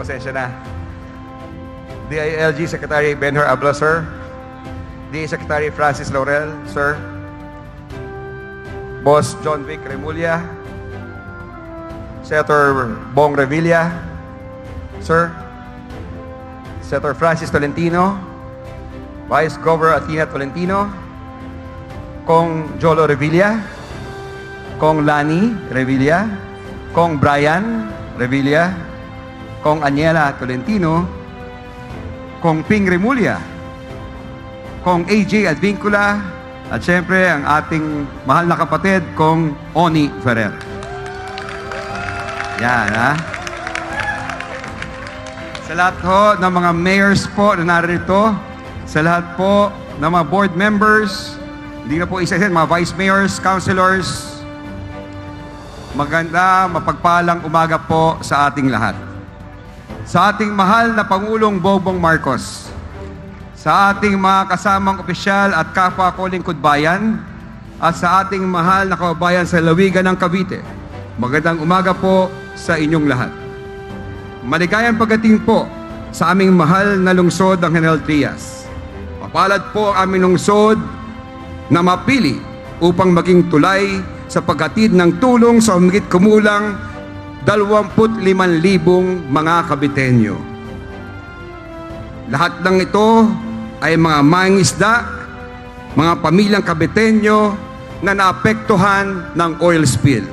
pasensya na. DILG Secretary Benhur Abla, sir. DA Secretary Francis Laurel, sir. Boss John Vic Remulla. Senator Bong Revilla, sir. Senator Francis Tolentino. Vice Governor Athena Tolentino. Kong Jolo Revilla. Kong Lani Revilla. Kong Brian Revilla. Kong Aniela Tolentino. Kong Ping Remulla. Kong AJ Advincula. At syempre, ang ating mahal na kapatid, Kong Oni Ferrer. Yan, ha? Sa lahat ho ng mga mayors po na narito, sa lahat po ng mga board members, hindi na po isa-isa, mga vice mayors, councilors, maganda, mapagpalang umaga po sa ating lahat. Sa ating mahal na Pangulong Bongbong Marcos, sa ating mga kasamang opisyal at kapwa ko lingkod bayan, at sa ating mahal na kababayan sa Lawigan ng Cavite, magandang umaga po sa inyong lahat. Maligayang pagdating po sa aming mahal na lungsod ng General Trias. Mapalad po ang aming lungsod na mapili upang maging tulay sa paghatid ng tulong sa humigit kumulang 25,000 mga Caviteño. Lahat ng ito ay mga mangingisda, mga pamilyang Caviteño na naapektuhan ng oil spill.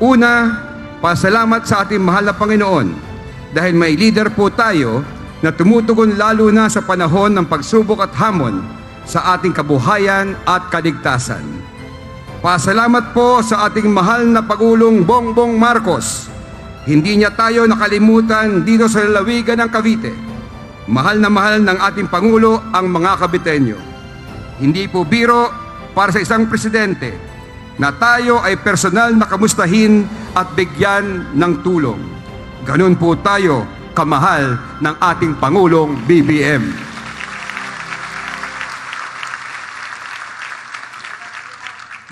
Una, pasalamat sa ating mahal na Panginoon dahil may leader po tayo na tumutugon lalo na sa panahon ng pagsubok at hamon sa ating kabuhayan at kaligtasan. Pasalamat po sa ating mahal na Pangulong Bongbong Marcos. Hindi niya tayo nakalimutan dito sa lalawigan ng Cavite. Mahal na mahal ng ating Pangulo ang mga Caviteño. Hindi po biro para sa isang presidente na tayo ay personal na kamustahin at bigyan ng tulong. Ganun po tayo kamahal ng ating Pangulong BBM.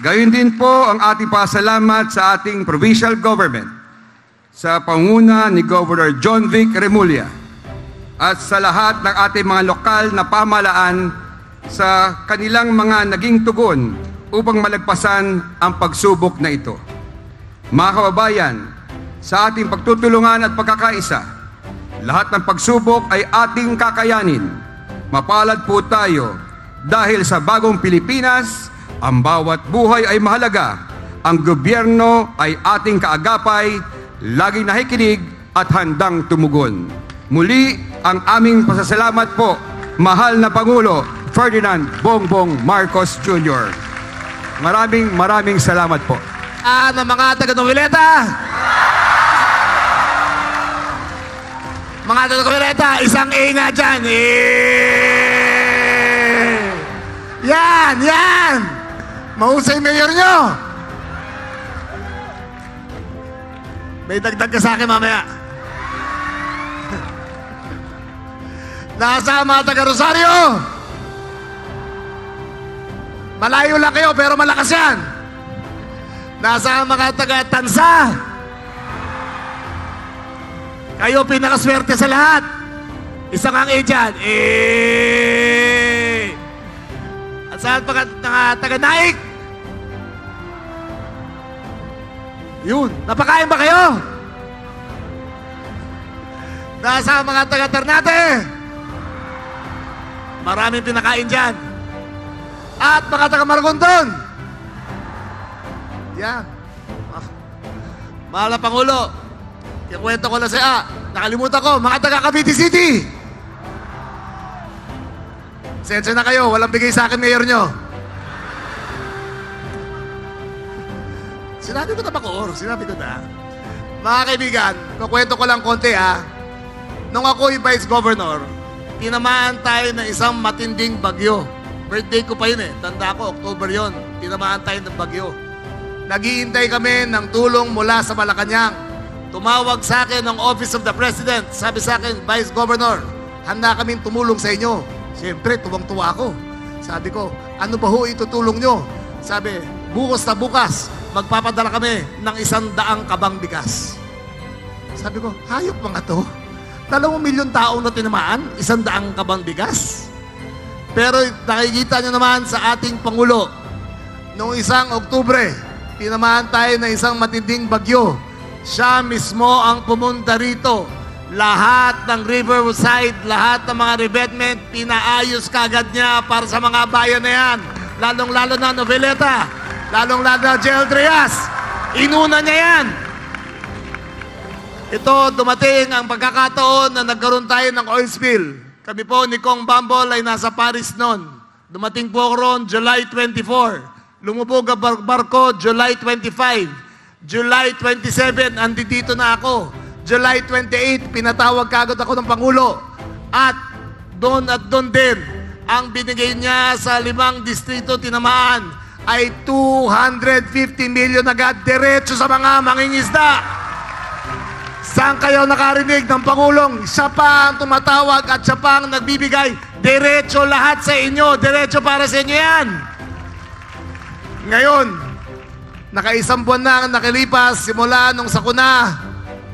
Gayun din po ang ating pasalamat sa ating provincial government, sa panguna ni Governor John Vic Remulla, at sa lahat ng ating mga lokal na pamahalaan sa kanilang mga naging tugon upang malagpasan ang pagsubok na ito. Mga kababayan, sa ating pagtutulungan at pagkakaisa, lahat ng pagsubok ay ating kakayanin. Mapalad po tayo dahil sa bagong Pilipinas, ang bawat buhay ay mahalaga. Ang gobyerno ay ating kaagapay, laging nakikinig at handang tumugon. Muli, ang aming pasasalamat po, mahal na Pangulo Ferdinand Bongbong Marcos Jr. Maraming salamat po. Ng mga taga-Noveleta! Mga taga-Noveleta, isang A nga dyan. Yan! Mahusay mayor nyo! May dagdag ka sa akin mamaya. Nasa mga taga-Rosario! Malayo lang kayo pero malakas yan. Nasa mga taga-Tansa. Kayo pinakaswerte sa lahat. Isang ang A dyan. At saan mga taga-Naik? Yun. Napakain ba kayo? Nasa mga taga-Ternate. Maraming pinakain dyan. At mga taga-Maragondon. Yan. Mahal na Pangulo, ikwento ko lang siya. Nakalimutan ko, mga taga-Cavite City. Sensya na kayo, walang bigay sa akin mayor nyo. Sinabi ko na ba ko? Sinabi ko na. Mga kaibigan, kukwento ko lang konti ha. Nung ako'y Vice Governor, tinamaan tayo ng isang matinding bagyo. Birthday ko pa yun eh. Tanda ko, October yun. Tinamaan tayo ng bagyo. Naghihintay kami ng tulong mula sa Malacanang. Tumawag sa akin ng Office of the President. Sabi sa akin, Vice Governor, handa kaming tumulong sa inyo. Siyempre, tuwang-tuwa ako. Sabi ko, ano ba ho itutulong nyo? Sabi, bukas na bukas, magpapadala kami ng 100 kabang bigas. Sabi ko, hayop mga to. 2 milyon taong na tinamaan, 100 kabang bigas. Pero nakikita nyo naman sa ating Pangulo, noong 1 Oktubre, tinamaan tayo ng isang matinding bagyo. Siya mismo ang pumunta rito. Lahat ng riverside, lahat ng mga revetment, pinaayos kagad niya para sa mga bayan na yan. Lalong-lalo na Noveleta, lalong-lalo na General Trias. Inuna niya yan. Ito, dumating ang pagkakataon na nagkaroon tayo ng oil spill. Kami po ni Kong Bambol ay nasa Paris noon. Dumating po ako roon July 24. Lumubog ang barko July 25. July 27, andito na ako. July 28, pinatawag kagad ako ng Pangulo. At doon din, ang binigay niya sa 5 distrito tinamaan ay 250 million agad diretso sa mga mangingisda. Saan kayo nakarinig ng Pangulong? Siya pa ang tumatawag at siya pa ang nagbibigay. Diretso lahat sa inyo. Diretso para sa inyo yan. Ngayon, naka-1 buwan na ang nakalipas simula nung sakuna.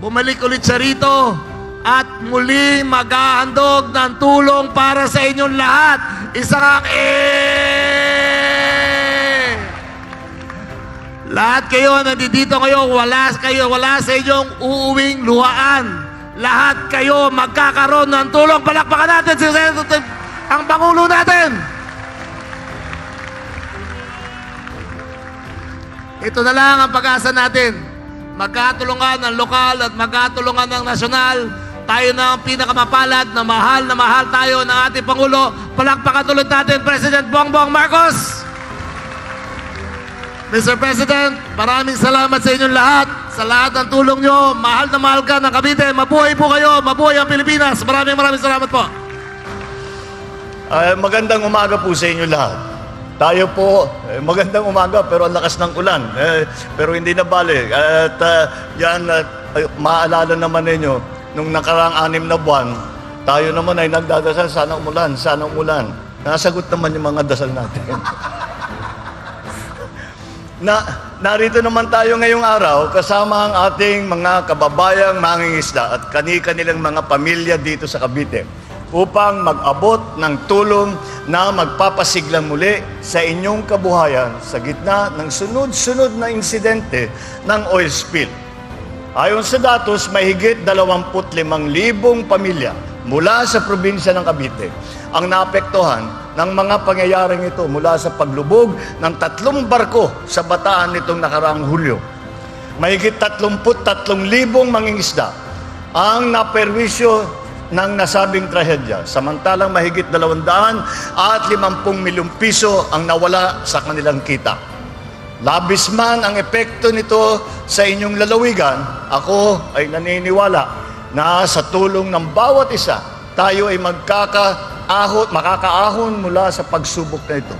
Bumalik ulit siya rito at muli maghahandog ng tulong para sa inyong lahat. Isang lahat kayo nandito ngayon, wala sa inyong uuwing luhaan. Lahat kayo magkakaroon ng tulong. Palakpakan natin ang Pangulo natin. Ito na lang ang pag-asa natin. Magkatulungan ng lokal at magkatulungan ng nasyonal. Tayo na ang pinakamapalad na mahal tayo ng ating Pangulo. Palakpakan tulad natin, President Bongbong Marcos. Mr. President, maraming salamat sa inyong lahat. Sa lahat ng tulong nyo, mahal na mahal ka ng Cavite. Mabuhay po kayo, mabuhay ang Pilipinas. Maraming salamat po. Magandang umaga po sa inyo lahat. Tayo po, magandang umaga pero ang lakas ng ulan. Pero hindi na bale. At maalala naman ninyo, nung nakaraang 6 na buwan, tayo naman ay nagdadasal, sana umulan, sana umulan. Nasagot naman yung mga dasal natin. Narito naman tayo ngayong araw kasama ang ating mga kababayang mangingisda at kani-kanilang mga pamilya dito sa Cavite upang mag-abot ng tulong na magpapasiglang muli sa inyong kabuhayan sa gitna ng sunod-sunod na insidente ng oil spill. Ayon sa datos, mahigit 25,000 pamilya mula sa probinsya ng Cavite ang naapektuhan ng mga pangyayaring ito mula sa paglubog ng 3 barko sa Bataan nitong nakaraang Hulyo. Mahigit 33,000 mangingisda ang naperwisyo ng nasabing trahedya, samantalang mahigit 250 milyong piso ang nawala sa kanilang kita. Labis man ang epekto nito sa inyong lalawigan, ako ay naniniwala na sa tulong ng bawat isa, tayo ay makakaahon mula sa pagsubok na ito.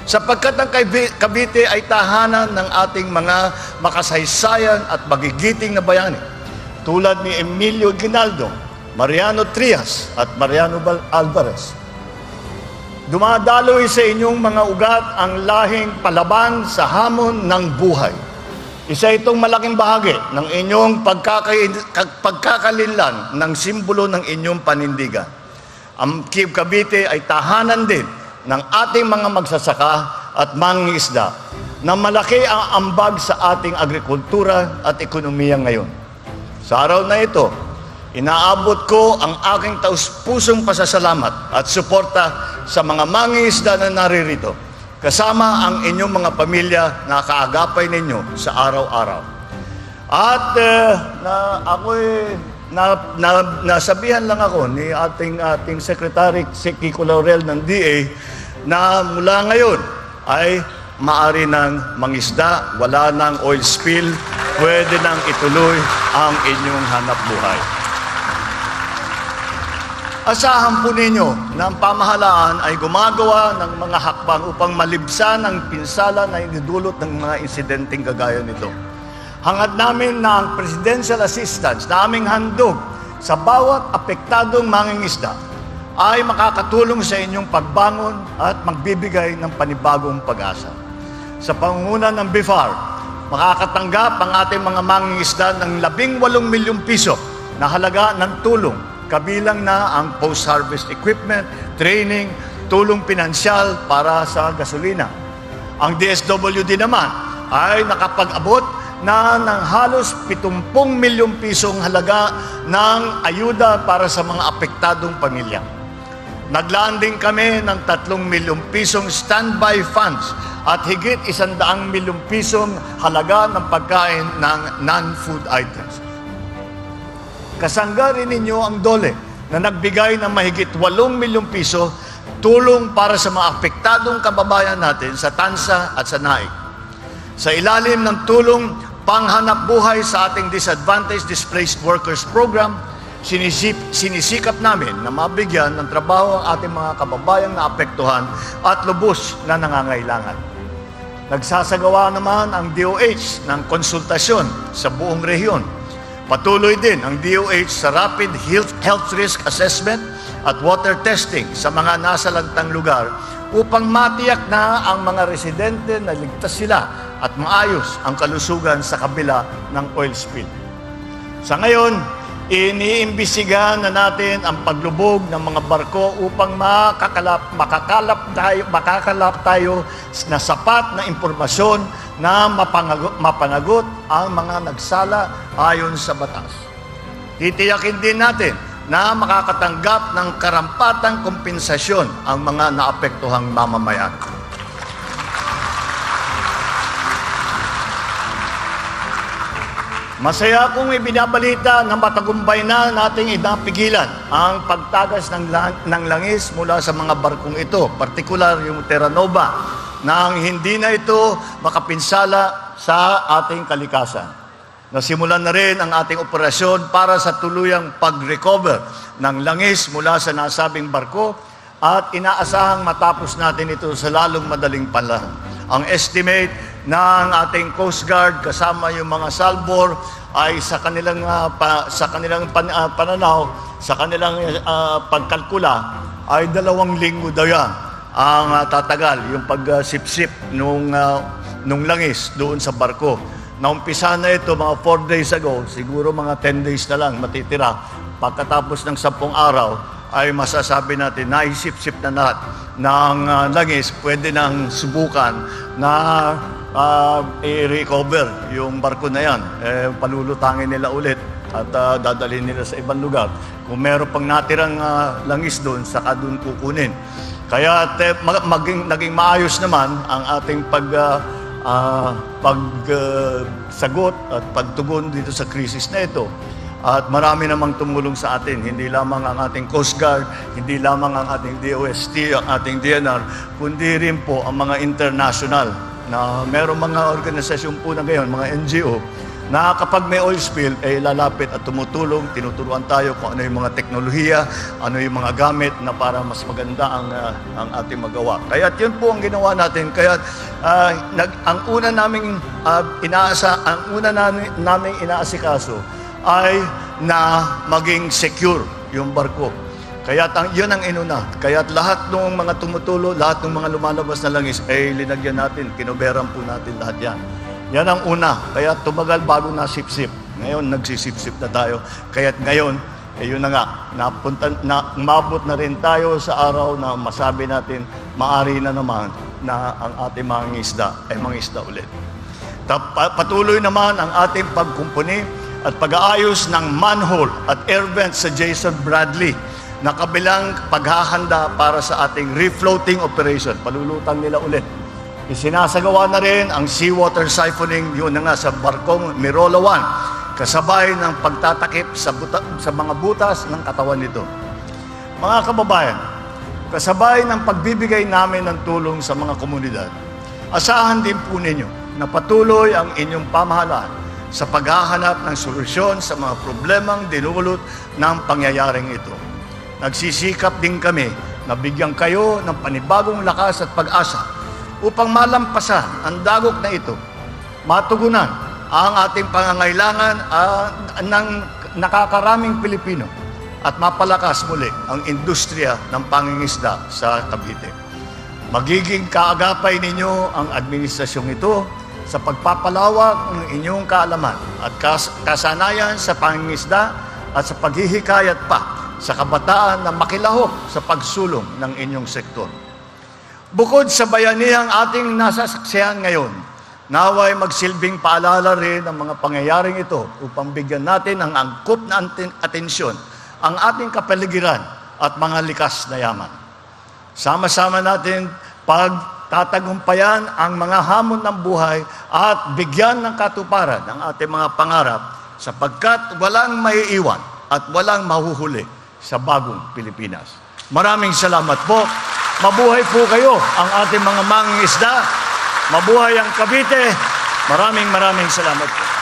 Sapagkat ang Cavite ay tahanan ng ating mga makasaysayan at magigiting na bayani, tulad ni Emilio Ginaldo, Mariano Trias at Mariano Alvarez. Dumadaloy sa inyong mga ugat ang lahing palaban sa hamon ng buhay. Isa itong malaking bahagi ng inyong pagkakalinlan ng simbolo ng inyong panindigan. Ang Cavite ay tahanan din ng ating mga magsasaka at mangingisda na malaki ang ambag sa ating agrikultura at ekonomiya ngayon. Sa araw na ito, inaabot ko ang aking taus-pusong pasasalamat at suporta sa mga mangingisda na naririto, kasama ang inyong mga pamilya na kaagapay ninyo sa araw-araw. At nasabihan lang ako ni ating Secretary si Kiko Laurel ng DA na mula ngayon ay maari ng mangisda, wala ng oil spill, pwede nang ituloy ang inyong hanap buhay. Asahan po ninyo na ang pamahalaan ay gumagawa ng mga hakbang upang malibsan ang pinsala na inidulot ng mga insidenteng kagaya nito. Hangad namin na ang presidential assistance na aming handog sa bawat apektadong mangingisda ay makakatulong sa inyong pagbangon at magbibigay ng panibagong pag-asa. Sa pangunguna ng BIFAR, makakatanggap ang ating mga mangingisda ng 18 milyong piso na halaga ng tulong, kabilang na ang post-harvest equipment, training, tulong pinansyal para sa gasolina. Ang DSWD naman ay nakapag-abot na ng halos 70 milyong pisong halaga ng ayuda para sa mga apektadong pamilya. Naglaan din kami ng 3 milyong pisong standby funds at higit 100 milyong pisong halaga ng pagkain ng non-food items. Kasangga rin ninyo ang DOLE na nagbigay ng mahigit 8 milyong piso tulong para sa mga apektadong kababayan natin sa Tansa at sa Naik. Sa ilalim ng tulong panghanap buhay sa ating Disadvantaged Displaced Workers Program, sinisikap namin na mabigyan ng trabaho ang ating mga kababayang naapektuhan at lubos na nangangailangan. Nagsasagawa naman ang DOH ng konsultasyon sa buong rehiyon. Patuloy din ang DOH sa rapid health risk assessment at water testing sa mga nasalantang lugar upang matiyak na ang mga residente na ligtas sila at maayos ang kalusugan sa kabila ng oil spill. Sa ngayon, iniimbisigahan na natin ang paglubog ng mga barko upang makakalap tayo na sapat na impormasyon na mapanagot ang mga nagsala ayon sa batas. Titiyakin din natin na makakatanggap ng karampatang kompensasyon ang mga naapektuhang mamamayan. Masaya akong ibinabalita na matagumpay na nating inapigilan ang pagtagas ng langis mula sa mga barkong ito, partikular yung Terra Nova, nang hindi na ito makapinsala sa ating kalikasan. Nasimulan na rin ang ating operasyon para sa tuluyang pag-recover ng langis mula sa nasabing barko at inaasahang matapos natin ito sa lalong madaling panahon. Ang estimate ng ating Coast Guard kasama yung mga salbor ay sa kanilang pananaw, sa kanilang pagkalkula ay 2 linggo daw yan ang tatagal yung pagsipsip nung langis doon sa barko. Naumpisa na ito mga 4 days ago, siguro mga 10 days na lang matitira. Pagkatapos ng 10 araw ay masasabi natin na isip-sip na lahat ng langis, pwede nang subukan na i-recover yung barko na yan. Palulutangin nila ulit at dadalhin nila sa ibang lugar. Kung meron pang natirang langis doon, saka doon kukunin. Kaya naging maayos naman ang ating pagsagot at pagtugon dito sa krisis na ito. At marami namang tumulong sa atin, hindi lamang ang ating Coast Guard, hindi lamang ang ating DOST, ang ating DNR, kundi rin po ang mga international na merong mga organisasyon po na ngayon, mga NGO, na kapag may oil spill, ay lalapit at tumutulong, tinuturuan tayo kung ano yung mga teknolohiya, ano yung mga gamit na para mas maganda ang ating magawa. Kaya yun po ang ginawa natin. Kaya ang una naming inaasikaso ay na maging secure yung barko. Kaya yun ang inuna. Kaya lahat ng mga tumutulo, lahat ng mga lumalabas na langis, ay linagyan natin, kinoberan po natin lahat yan. Yan ang una. Kaya tumagal bago na sip-sip. Ngayon, nagsisip-sip na tayo. Kaya ngayon, yun na nga, umabot na rin tayo sa araw na masabi natin, maari na naman na ang ating mga isda ay mga isda ulit. Patuloy naman ang ating pagkumpuni at pag-aayos ng manhole at air vent sa Jason Bradley na kabilang paghahanda para sa ating refloating operation. Palulutang nila ulit. Isinasagawa na rin ang seawater siphoning, yun na nga sa barkong Mirola 1, kasabay ng pagtatakip sa mga butas ng katawan nito. Mga kababayan, kasabay ng pagbibigay namin ng tulong sa mga komunidad, asahan din po ninyo na patuloy ang inyong pamahalaan sa paghahanap ng solusyon sa mga problemang dinulot ng pangyayaring ito. Nagsisikap din kami na bigyan kayo ng panibagong lakas at pag-asa upang malampasan ang dagok na ito, matugunan ang ating pangangailangan ng nakakaraming Pilipino at mapalakas muli ang industriya ng pangingisda sa Cavite. Magiging kaagapay ninyo ang administrasyong ito sa pagpapalawak ng inyong kaalaman at kasanayan sa pangingisda at sa paghihikayat pa sa kabataan na makilahok sa pagsulong ng inyong sektor. Bukod sa bayanihang ating nasasaksihan ngayon, naway magsilbing paalala rin ang mga pangyayaring ito upang bigyan natin ng angkop na atensyon ang ating kapaligiran at mga likas na yaman. Sama-sama natin pagtatagumpayan ang mga hamon ng buhay at bigyan ng katuparan ang ating mga pangarap sapagkat walang maiiwan at walang mahuhuli sa bagong Pilipinas. Maraming salamat po. Mabuhay po kayo ang ating mga mangingisda. Mabuhay ang Cavite. Maraming salamat po.